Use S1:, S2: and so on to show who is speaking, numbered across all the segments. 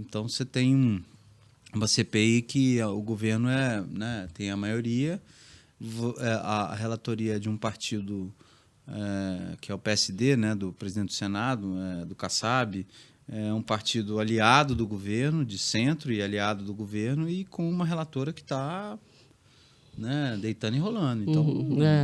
S1: Então você tem uma CPI que o governo né, tem a maioria, a relatoria de um partido que é o PSD, né, do presidente do Senado, do Kassab, é um partido aliado do governo, de centro e aliado do governo, e com uma relatora que está, né, deitando e rolando. Então,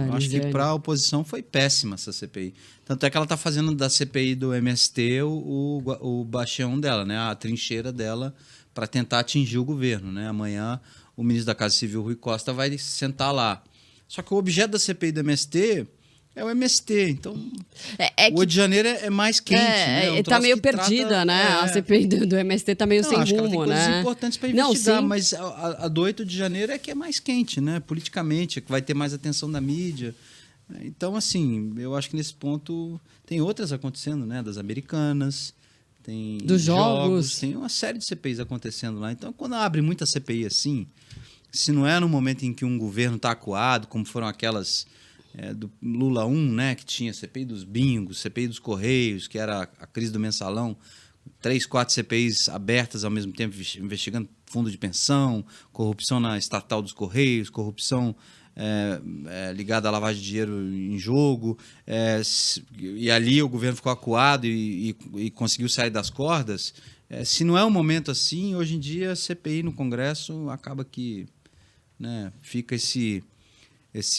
S1: eu acho que para a oposição foi péssima essa CPI. Tanto é que ela está fazendo da CPI do MST o bastião dela, né, a trincheira dela para tentar atingir o governo. Né? Amanhã o ministro da Casa Civil, Rui Costa, vai sentar lá. Só que o objeto da CPI do MST é o MST, então o Rio de Janeiro é mais quente, né?
S2: Está meio perdida, né? A CPI do MST está meio sem rumo,
S1: tem
S2: né?
S1: coisas importantes para investigar, mas a do 8 de janeiro é que é mais quente, né? Politicamente, é que vai ter mais atenção da mídia. Então, assim, eu acho que nesse ponto tem outras acontecendo, né? Das americanas, tem
S2: dos jogos,
S1: tem uma série de CPIs acontecendo lá. Então, quando abre muita CPI assim, se não é no momento em que um governo está acuado, como foram aquelas do Lula 1, né, que tinha CPI dos bingos, CPI dos Correios, que era a crise do mensalão, 3, 4 CPIs abertas ao mesmo tempo, investigando fundo de pensão, corrupção na estatal dos Correios, corrupção ligada à lavagem de dinheiro em jogo, e ali o governo ficou acuado e conseguiu sair das cordas. Se não é um momento assim, hoje em dia a CPI no Congresso acaba que, né, fica esse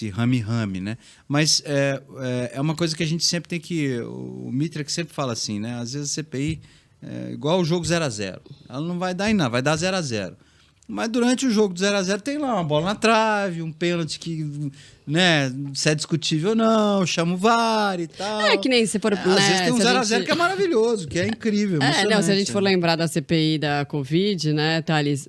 S1: rame-rame, né? Mas é uma coisa que a gente sempre tem que... O Mitra que sempre fala assim, né? Às vezes a CPI é igual o jogo 0x0. Ela não vai dar em nada, vai dar 0x0. Mas durante o jogo do 0x0 tem lá uma bola na trave, um pênalti que, né, se é discutível ou não, chama o VAR e tal.
S2: Que nem se for...
S1: Às vezes tem um 0x0 que é maravilhoso, que é incrível,
S2: se a gente for lembrar da CPI da Covid, né, Thales,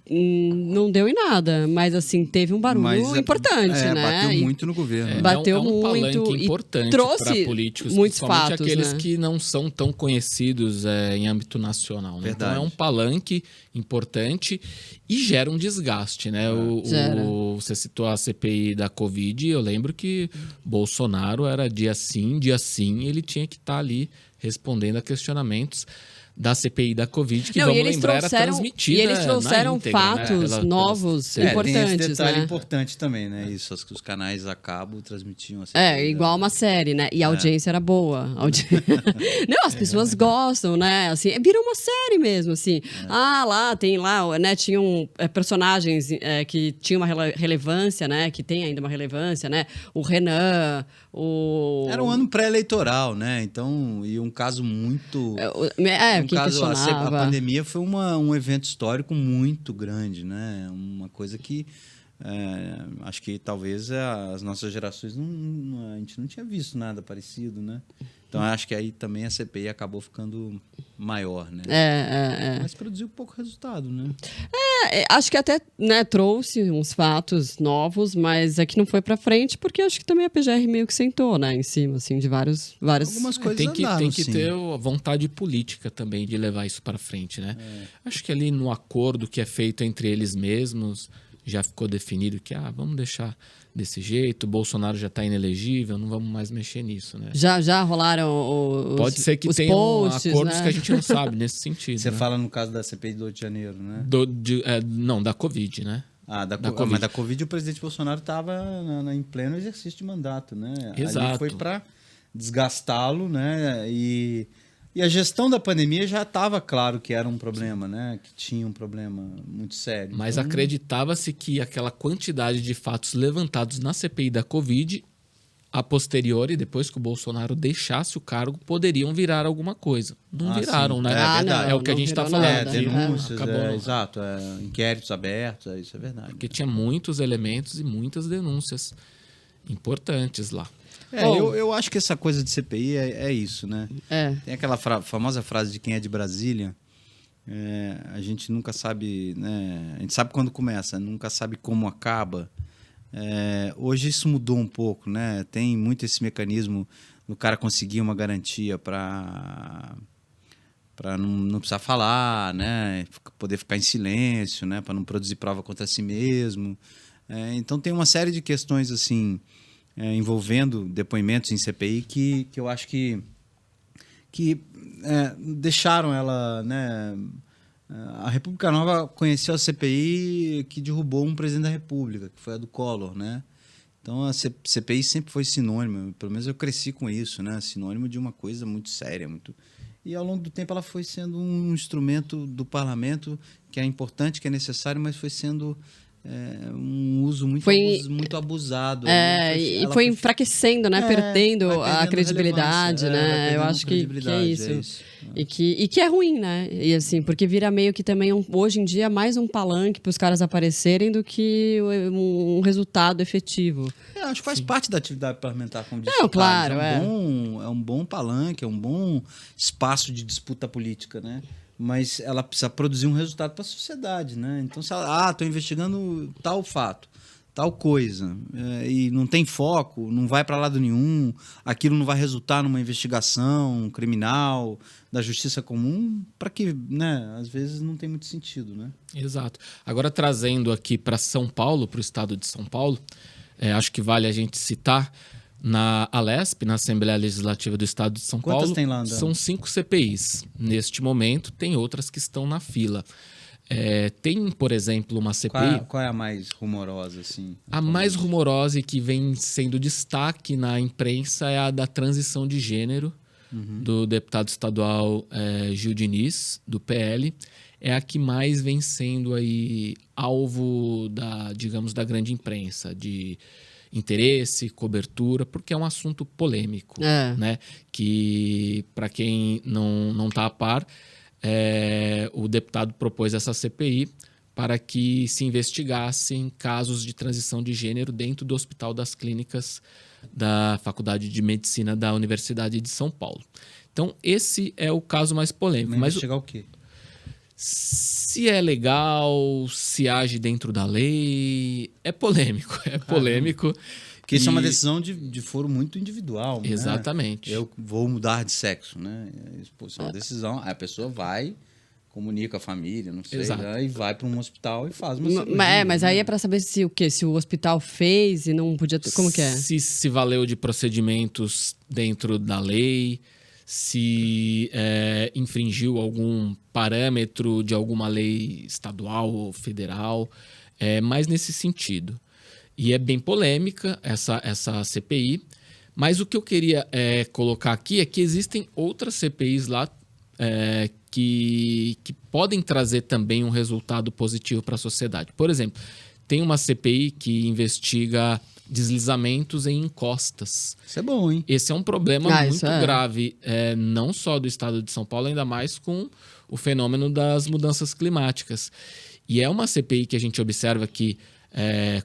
S2: não deu em nada, mas assim, teve um barulho importante, né?
S1: Bateu muito no governo.
S2: Bateu
S3: um
S2: muito
S3: e importante
S2: trouxe
S3: para políticos,
S2: muitos
S3: principalmente
S2: fatos,
S3: aqueles
S2: né?
S3: que não são tão conhecidos em âmbito nacional. Né? Então é um palanque importante e gera um desgaste, né? Você citou a CPI da Covid, eu lembro que Bolsonaro era dia sim, ele tinha que estar ali respondendo a questionamentos da CPI da Covid, que vamos lembrar, era transmitida.
S2: E eles trouxeram
S3: íntegra,
S2: fatos novos, importantes.
S1: Tem esse detalhe
S2: né?
S1: importante também, né? Isso, os canais a cabo transmitiam assim.
S2: Igual uma série, né? E a audiência era boa. Não, as pessoas gostam, né? Assim, virou uma série mesmo, assim. Lá, né? Tinham personagens que tinham uma relevância, né? Que tem ainda uma relevância, né? O Renan,
S1: Era um ano pré-eleitoral, né? Então, e um caso muito... a pandemia foi um evento histórico muito grande, né? Uma coisa que acho que talvez as nossas gerações a gente não tinha visto nada parecido, né? Então acho que aí também a CPI acabou ficando maior, né? Mas produziu pouco resultado, né?
S2: Acho que até, né, trouxe uns fatos novos, mas é que não foi para frente, porque acho que também a PGR meio que sentou, né, em cima, assim, de várias...
S1: Algumas coisas
S3: tem que
S1: sim.
S3: ter a vontade política também de levar isso para frente, né? Acho que ali no acordo que é feito entre eles mesmos, já ficou definido que, vamos deixar desse jeito, o Bolsonaro já está inelegível, não vamos mais mexer nisso, né?
S2: Já rolaram
S3: Pode ser que tenham
S2: posts,
S3: acordos,
S2: né?
S3: que a gente não sabe nesse sentido.
S1: Você fala no caso da CPI do Rio de Janeiro, né?
S3: Não, da Covid, né?
S1: Mas da Covid o presidente Bolsonaro estava em pleno exercício de mandato, né?
S3: Exato.
S1: Ali foi para desgastá-lo, né? E a gestão da pandemia já estava claro que era um problema, né? Que tinha um problema muito sério.
S3: Mas acreditava-se que aquela quantidade de fatos levantados na CPI da Covid, a posteriori, depois que o Bolsonaro deixasse o cargo, poderiam virar alguma coisa. Não viraram,
S1: sim.
S3: né?
S1: É verdade.
S3: É o que a gente está falando.
S1: Denúncias,
S3: Acabou,
S1: exato. Inquéritos abertos, isso é verdade.
S3: Porque tinha muitos elementos e muitas denúncias importantes lá.
S1: Eu acho que essa coisa de CPI é isso, né? Tem aquela famosa frase de quem é de Brasília, a gente nunca sabe, né? A gente sabe quando começa, nunca sabe como acaba. Hoje isso mudou um pouco, né? Tem muito esse mecanismo do cara conseguir uma garantia para não precisar falar, né? Poder ficar em silêncio, né? Para não produzir prova contra si mesmo. Então tem uma série de questões assim... envolvendo depoimentos em CPI que eu acho que que deixaram ela, né? A República Nova conheceu a CPI que derrubou um presidente da República, que foi a do Collor, né? Então a CPI sempre foi sinônimo, pelo menos eu cresci com isso, né? Sinônimo de uma coisa muito séria, muito... E ao longo do tempo ela foi sendo um instrumento do parlamento que é importante, que é necessário, mas foi sendo um uso muito abusado.
S2: E foi enfraquecendo, né? Perdendo a credibilidade, né? Eu acho que é isso. E que é ruim, né? E assim, porque vira meio que também, hoje em dia, mais um palanque para os caras aparecerem do que um resultado efetivo.
S1: Acho que faz parte da atividade parlamentar, como disse.
S2: Claro,
S1: é um bom palanque, é um bom espaço de disputa política, né? Mas ela precisa produzir um resultado para a sociedade, né? Então, se ela, estou investigando tal fato, tal coisa, e não tem foco, não vai para lado nenhum, aquilo não vai resultar numa investigação criminal da justiça comum, para que, né? Às vezes não tem muito sentido, né?
S3: Exato. Agora, trazendo aqui para São Paulo, para o estado de São Paulo, acho que vale a gente citar... Na Alesp, na Assembleia Legislativa do Estado de São Paulo,
S1: tem lá andando?
S3: São 5 CPIs. Neste momento, tem outras que estão na fila. Tem, por exemplo, uma CPI...
S1: Qual é a mais rumorosa, assim?
S3: A mais rumorosa e que vem sendo destaque na imprensa é a da transição de gênero, do deputado estadual Gil Diniz, do PL. É a que mais vem sendo aí alvo da grande imprensa, de... interesse, cobertura, porque é um assunto polêmico, né? Que, para quem não está a par, o deputado propôs essa CPI para que se investigassem casos de transição de gênero dentro do Hospital das Clínicas da Faculdade de Medicina da Universidade de São Paulo. Então, esse é o caso mais polêmico.
S1: Mas investigar o quê?
S3: Se é legal, se age dentro da lei, é polêmico.
S1: Porque isso é uma decisão de foro muito individual.
S3: Exatamente.
S1: Né? Eu vou mudar de sexo, né? Isso é uma decisão. Aí a pessoa vai, comunica a família, não sei, né? E vai para um hospital e faz uma cirurgia.
S2: Mas aí é para saber se o hospital fez e não podia... Como que é?
S3: Se valeu de procedimentos dentro da lei... se infringiu algum parâmetro de alguma lei estadual ou federal, mais nesse sentido. E é bem polêmica essa CPI, mas o que eu queria colocar aqui é que existem outras CPIs lá que podem trazer também um resultado positivo para a sociedade. Por exemplo, tem uma CPI que investiga deslizamentos em encostas.
S1: Isso é bom, hein?
S3: Esse é um problema muito grave, não só do estado de São Paulo, ainda mais com o fenômeno das mudanças climáticas. E é uma CPI que a gente observa que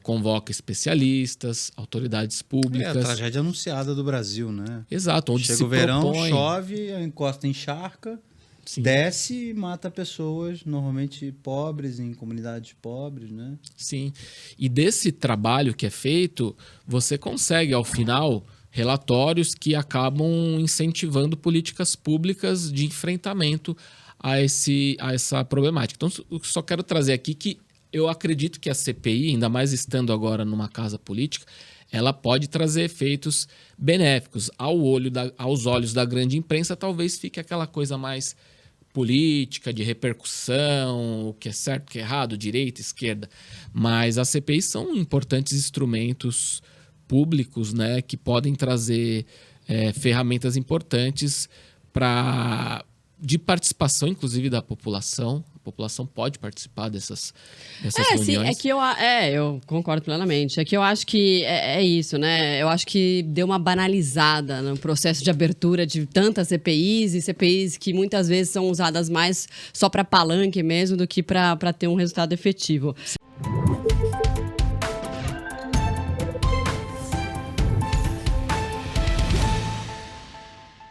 S3: convoca especialistas, autoridades públicas.
S1: É a tragédia anunciada do Brasil, né?
S3: Exato. Onde
S1: chega o verão, chove, a encosta encharca, desce e mata pessoas, normalmente pobres, em comunidades pobres, né?
S3: Sim. E desse trabalho que é feito, você consegue, ao final, relatórios que acabam incentivando políticas públicas de enfrentamento a essa problemática. Então, eu só quero trazer aqui que eu acredito que a CPI, ainda mais estando agora numa casa política, ela pode trazer efeitos benéficos. Aos olhos da grande imprensa, talvez fique aquela coisa mais política, de repercussão, o que é certo, o que é errado, direita, esquerda. Mas as CPIs são importantes instrumentos públicos, né, que podem trazer ferramentas importantes de participação, inclusive, da população. A população pode participar dessas reuniões.
S2: Sim, eu concordo plenamente. É que eu acho que é isso, né? Eu acho que deu uma banalizada no processo de abertura de tantas CPIs e CPIs que muitas vezes são usadas mais só para palanque mesmo do que para ter um resultado efetivo.